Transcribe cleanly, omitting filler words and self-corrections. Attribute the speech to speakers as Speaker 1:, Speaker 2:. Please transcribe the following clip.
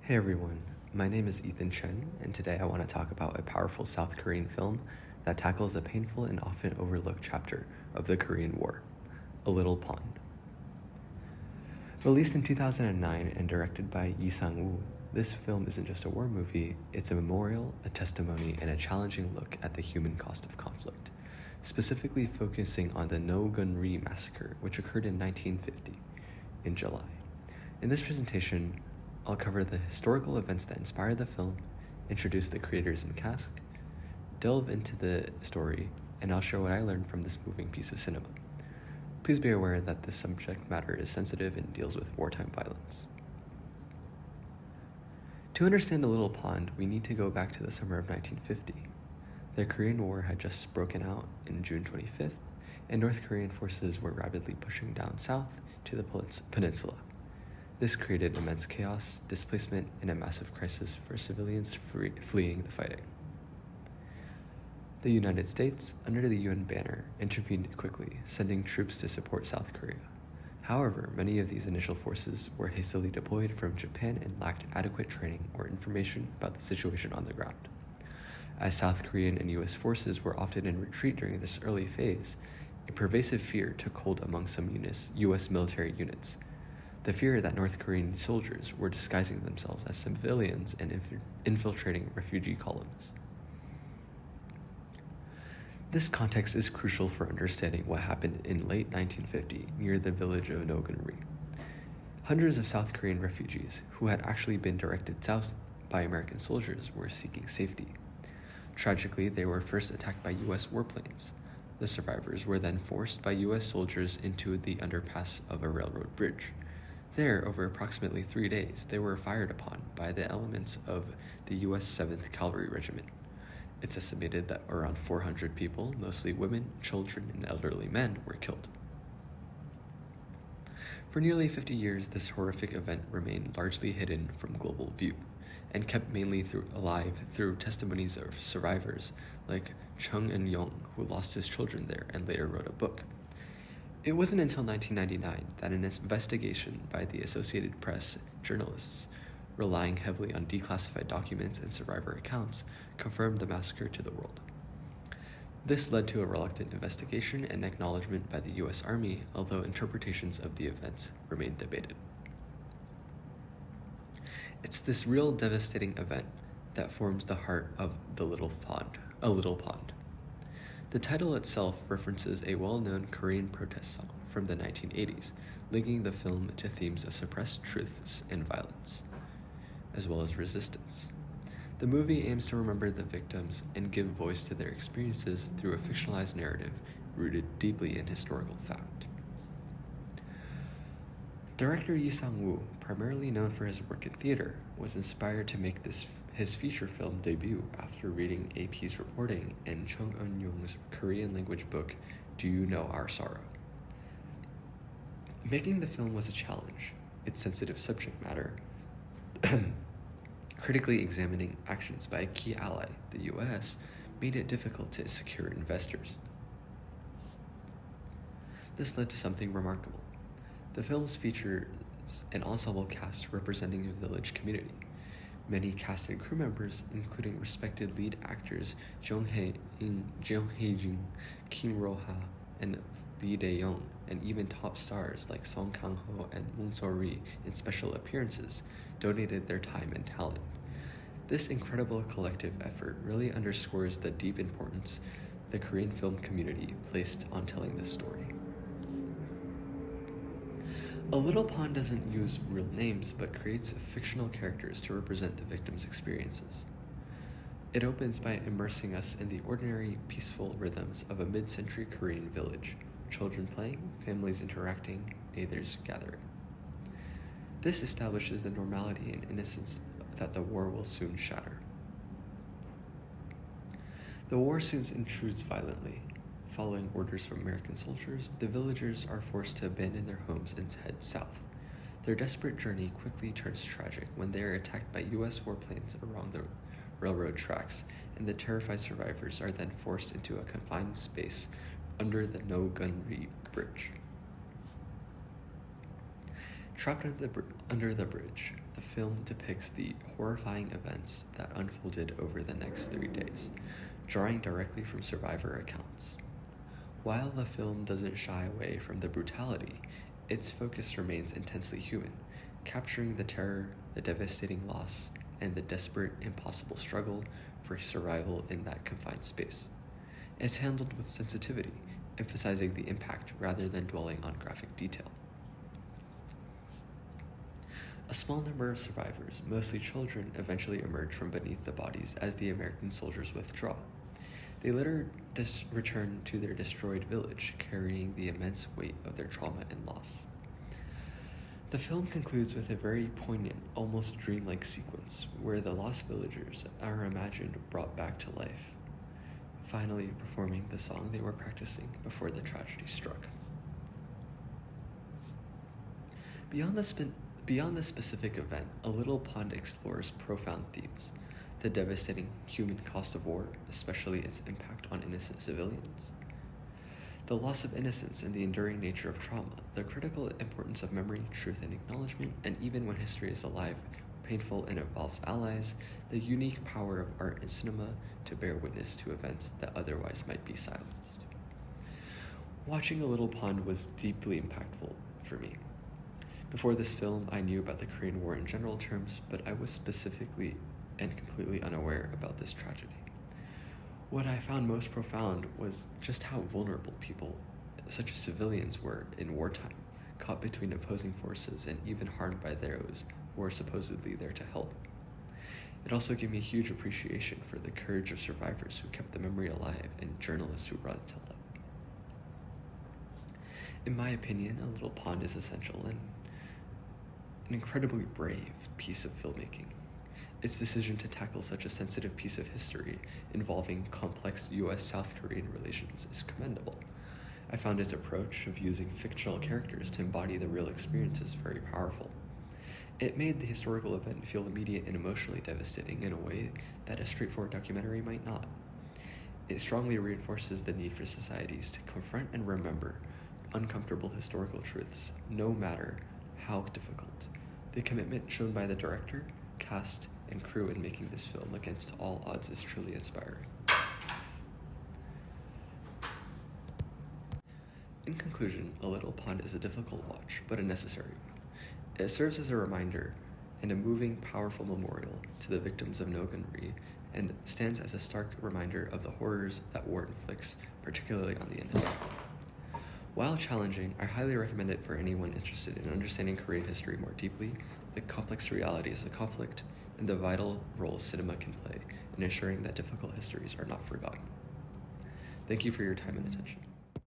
Speaker 1: Hey everyone, my name is Ethan Chen, and today I want to talk about a powerful South Korean film that tackles a painful and often overlooked chapter of the Korean War, A Little Pond. Released in 2009 and directed by Yi Sang-woo, this film isn't just a war movie, it's a memorial, a testimony, and a challenging look at the human cost of conflict, specifically focusing on the No-Gun-ri massacre, which occurred in 1950, in July. In this presentation, I'll cover the historical events that inspired the film, introduce the creators and cast, delve into the story, and I'll share what I learned from this moving piece of cinema. Please be aware that this subject matter is sensitive and deals with wartime violence. To understand A Little Pond, we need to go back to the summer of 1950. The Korean War had just broken out in June 25th, and North Korean forces were rapidly pushing down south to the peninsula. This created immense chaos, displacement, and a massive crisis for civilians fleeing the fighting. The United States, under the UN banner, intervened quickly, sending troops to support South Korea. However, many of these initial forces were hastily deployed from Japan and lacked adequate training or information about the situation on the ground. As South Korean and US forces were often in retreat during this early phase, a pervasive fear took hold among some US military units. The fear that North Korean soldiers were disguising themselves as civilians and infiltrating refugee columns. This context is crucial for understanding what happened in late 1950 near the village of No-Gun-ri. Hundreds of South Korean refugees, who had actually been directed south by American soldiers, were seeking safety. Tragically, they were first attacked by US warplanes. The survivors were then forced by US soldiers into the underpass of a railroad bridge. There, over approximately 3 days, they were fired upon by the elements of the U.S. 7th Cavalry Regiment. It's estimated that around 400 people, mostly women, children, and elderly men, were killed. For nearly 50 years, this horrific event remained largely hidden from global view, and kept mainly alive through testimonies of survivors like Chung Eun-yong, who lost his children there and later wrote a book. It wasn't until 1999 that an investigation by the Associated Press journalists, relying heavily on declassified documents and survivor accounts, confirmed the massacre to the world. This led to a reluctant investigation and acknowledgement by the US Army, although interpretations of the events remained debated. It's this real devastating event that forms the heart of A Little Pond. The title itself references a well-known Korean protest song from the 1980s, linking the film to themes of suppressed truths and violence, as well as resistance. The movie aims to remember the victims and give voice to their experiences through a fictionalized narrative rooted deeply in historical fact. Director Yi Sang-woo, primarily known for his work in theater, was inspired to make his feature film debut after reading AP's reporting and Chung Eun-yong's Korean language book, Do You Know Our Sorrow? Making the film was a challenge, its sensitive subject matter, critically examining actions by a key ally, the US, made it difficult to secure investors. This led to something remarkable. The film features an ensemble cast representing a village community. Many cast and crew members, including respected lead actors Jung Hae-jin, Kim Ro-ha, and Lee Dae-young, and even top stars like Song Kang-ho and Moon So-ri in special appearances, donated their time and talent. This incredible collective effort really underscores the deep importance the Korean film community placed on telling this story. A Little Pond doesn't use real names, but creates fictional characters to represent the victims' experiences. It opens by immersing us in the ordinary, peaceful rhythms of a mid-century Korean village, children playing, families interacting, neighbors gathering. This establishes the normality and innocence that the war will soon shatter. The war soon intrudes violently. Following orders from American soldiers, the villagers are forced to abandon their homes and head south. Their desperate journey quickly turns tragic when they are attacked by US warplanes along the railroad tracks, and the terrified survivors are then forced into a confined space under the No-Gun-ri bridge. Trapped under the bridge, the film depicts the horrifying events that unfolded over the next 3 days, drawing directly from survivor accounts. While the film doesn't shy away from the brutality, its focus remains intensely human, capturing the terror, the devastating loss, and the desperate, impossible struggle for survival in that confined space. It's handled with sensitivity, emphasizing the impact rather than dwelling on graphic detail. A small number of survivors, mostly children, eventually emerge from beneath the bodies as the American soldiers withdraw. They later return to their destroyed village, carrying the immense weight of their trauma and loss. The film concludes with a very poignant, almost dreamlike sequence where the lost villagers are imagined brought back to life, finally performing the song they were practicing before the tragedy struck. Beyond the specific event, A Little Pond explores profound themes: the devastating human cost of war, especially its impact on innocent civilians, the loss of innocence and the enduring nature of trauma, the critical importance of memory, truth, and acknowledgement, and even when history is alive, painful, and involves allies, the unique power of art and cinema to bear witness to events that otherwise might be silenced. Watching A Little Pond was deeply impactful for me. Before this film, I knew about the Korean War in general terms, but I was specifically and completely unaware about this tragedy. What I found most profound was just how vulnerable people, such as civilians, were in wartime, caught between opposing forces and even harmed by those who were supposedly there to help. It also gave me a huge appreciation for the courage of survivors who kept the memory alive and journalists who brought it to light. In my opinion, A Little Pond is essential and an incredibly brave piece of filmmaking. Its decision to tackle such a sensitive piece of history involving complex US-South Korean relations is commendable. I found its approach of using fictional characters to embody the real experiences very powerful. It made the historical event feel immediate and emotionally devastating in a way that a straightforward documentary might not. It strongly reinforces the need for societies to confront and remember uncomfortable historical truths, no matter how difficult. The commitment shown by the director, cast, and crew in making this film against all odds is truly inspiring. In conclusion, A Little Pond is a difficult watch, but a necessary one. It serves as a reminder and a moving, powerful memorial to the victims of Nogan-ri, and stands as a stark reminder of the horrors that war inflicts, particularly on the innocent. While challenging, I highly recommend it for anyone interested in understanding Korean history more deeply, the complex realities of conflict, and the vital role cinema can play in ensuring that difficult histories are not forgotten. Thank you for your time and attention.